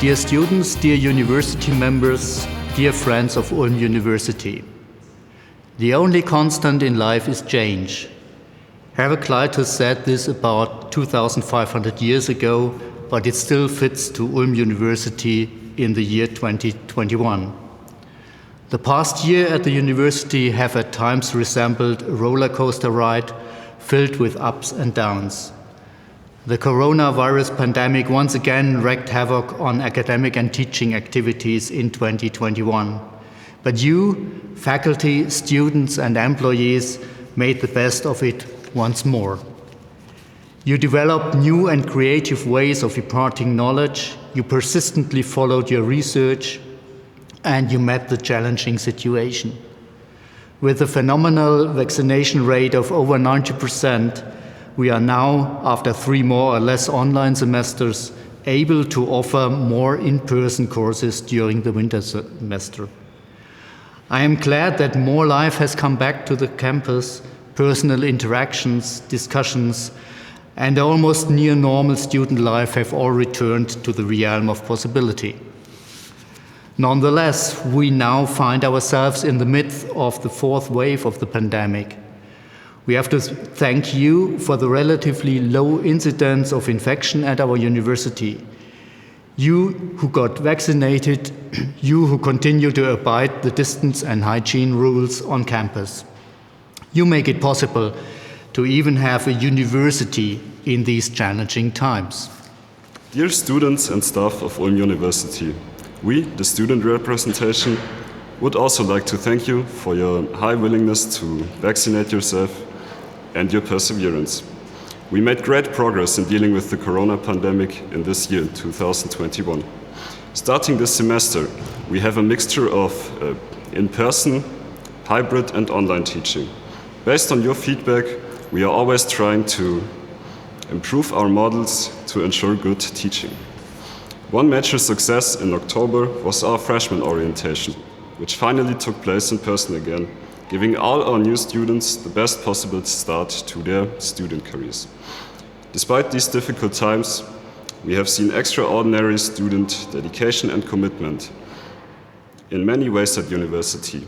Dear students, dear university members, dear friends of Ulm University. The only constant in life is change. Heraclitus said this about 2,500 years ago, but it still fits to Ulm University in the year 2021. The past year at the university have at times resembled a roller coaster ride filled with ups and downs. The coronavirus pandemic once again wreaked havoc on academic and teaching activities in 2021. But you, faculty, students, and employees, made the best of it once more. You developed new and creative ways of imparting knowledge, you persistently followed your research, and you met the challenging situation. With a phenomenal vaccination rate of over 90%, we are now, after 3 more or less online semesters, able to offer more in-person courses during the winter semester. I am glad that more life has come back to the campus, personal interactions, discussions, and almost near-normal student life have all returned to the realm of possibility. Nonetheless, we now find ourselves in the midst of the 4th wave of the pandemic. We have to thank you for the relatively low incidence of infection at our university. You who got vaccinated, you who continue to abide the distance and hygiene rules on campus. You make it possible to even have a university in these challenging times. Dear students and staff of Ulm University, we, the student representation, would also like to thank you for your high willingness to vaccinate yourself and your perseverance. We made great progress in dealing with the corona pandemic in this year, 2021. Starting this semester, we have a mixture of in-person, hybrid and online teaching. Based on your feedback, we are always trying to improve our models to ensure good teaching. One major success in October was our freshman orientation, which finally took place in person again, giving all our new students the best possible start to their student careers. Despite these difficult times, we have seen extraordinary student dedication and commitment in many ways at university,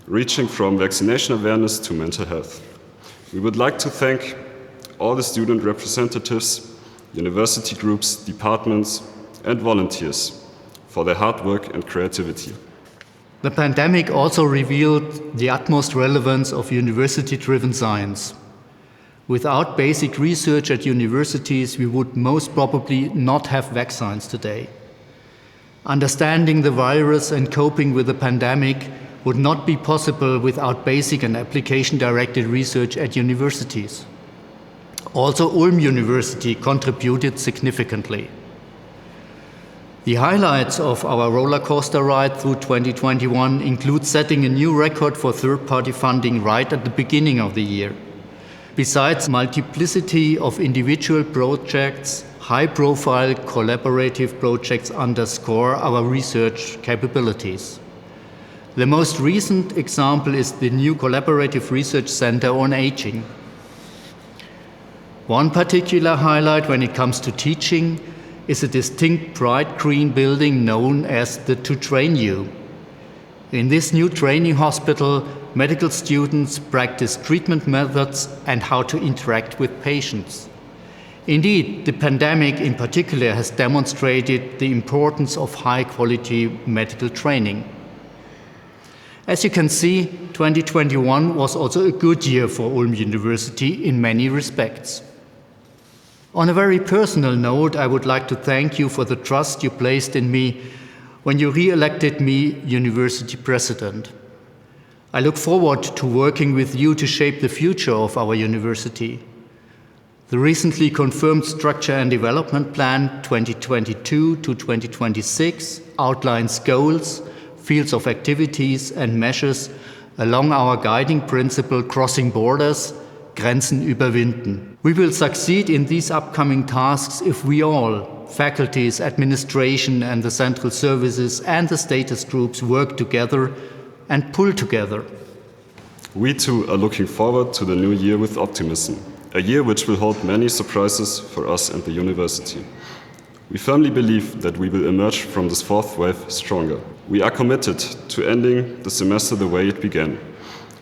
reaching from vaccination awareness to mental health. We would like to thank all the student representatives, university groups, departments, and volunteers for their hard work and creativity. The pandemic also revealed the utmost relevance of university-driven science. Without basic research at universities, we would most probably not have vaccines today. Understanding the virus and coping with the pandemic would not be possible without basic and application-directed research at universities. Also, Ulm University contributed significantly. The highlights of our roller coaster ride through 2021 include setting a new record for third-party funding right at the beginning of the year. Besides multiplicity of individual projects, high-profile collaborative projects underscore our research capabilities. The most recent example is the new Collaborative Research Center on Aging. One particular highlight when it comes to teaching is a distinct bright green building known as the To Train You. In this new training hospital, medical students practice treatment methods and how to interact with patients. Indeed, the pandemic in particular has demonstrated the importance of high-quality medical training. As you can see, 2021 was also a good year for Ulm University in many respects. On a very personal note, I would like to thank you for the trust you placed in me when you re-elected me university president. I look forward to working with you to shape the future of our university. The recently confirmed Structure and Development Plan 2022 to 2026 outlines goals, fields of activities and measures along our guiding principle crossing borders, Grenzen überwinden. We will succeed in these upcoming tasks if we all, faculties, administration and the central services and the status groups work together and pull together. We too are looking forward to the new year with optimism, a year which will hold many surprises for us and the university. We firmly believe that we will emerge from this fourth wave stronger. We are committed to ending the semester the way it began,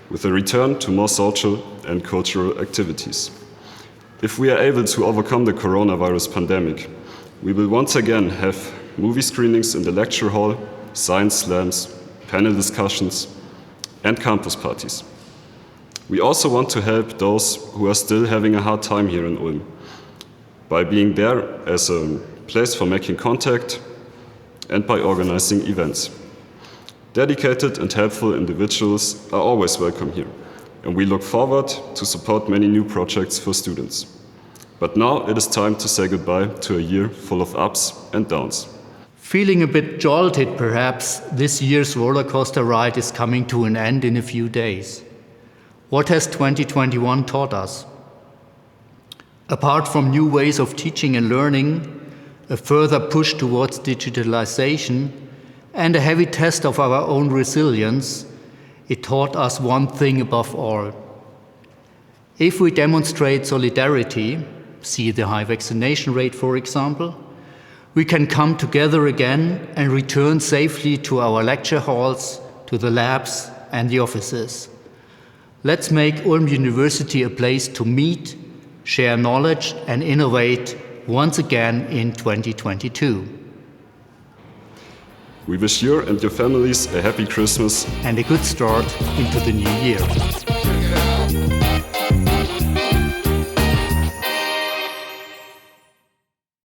with a return to more social and cultural activities. If we are able to overcome the coronavirus pandemic, we will once again have movie screenings in the lecture hall, science slams, panel discussions, and campus parties. We also want to help those who are still having a hard time here in Ulm by being there as a place for making contact and by organizing events. Dedicated and helpful individuals are always welcome here, and we look forward to support many new projects for students. But now it is time to say goodbye to a year full of ups and downs. Feeling a bit jolted, perhaps, this year's roller coaster ride is coming to an end in a few days. What has 2021 taught us? Apart from new ways of teaching and learning, a further push towards digitalization, and a heavy test of our own resilience, it taught us one thing above all. If we demonstrate solidarity, see the high vaccination rate, for example, we can come together again and return safely to our lecture halls, to the labs and the offices. Let's make Ulm University a place to meet, share knowledge and innovate once again in 2022. We wish you and your families a happy Christmas and a good start into the new year.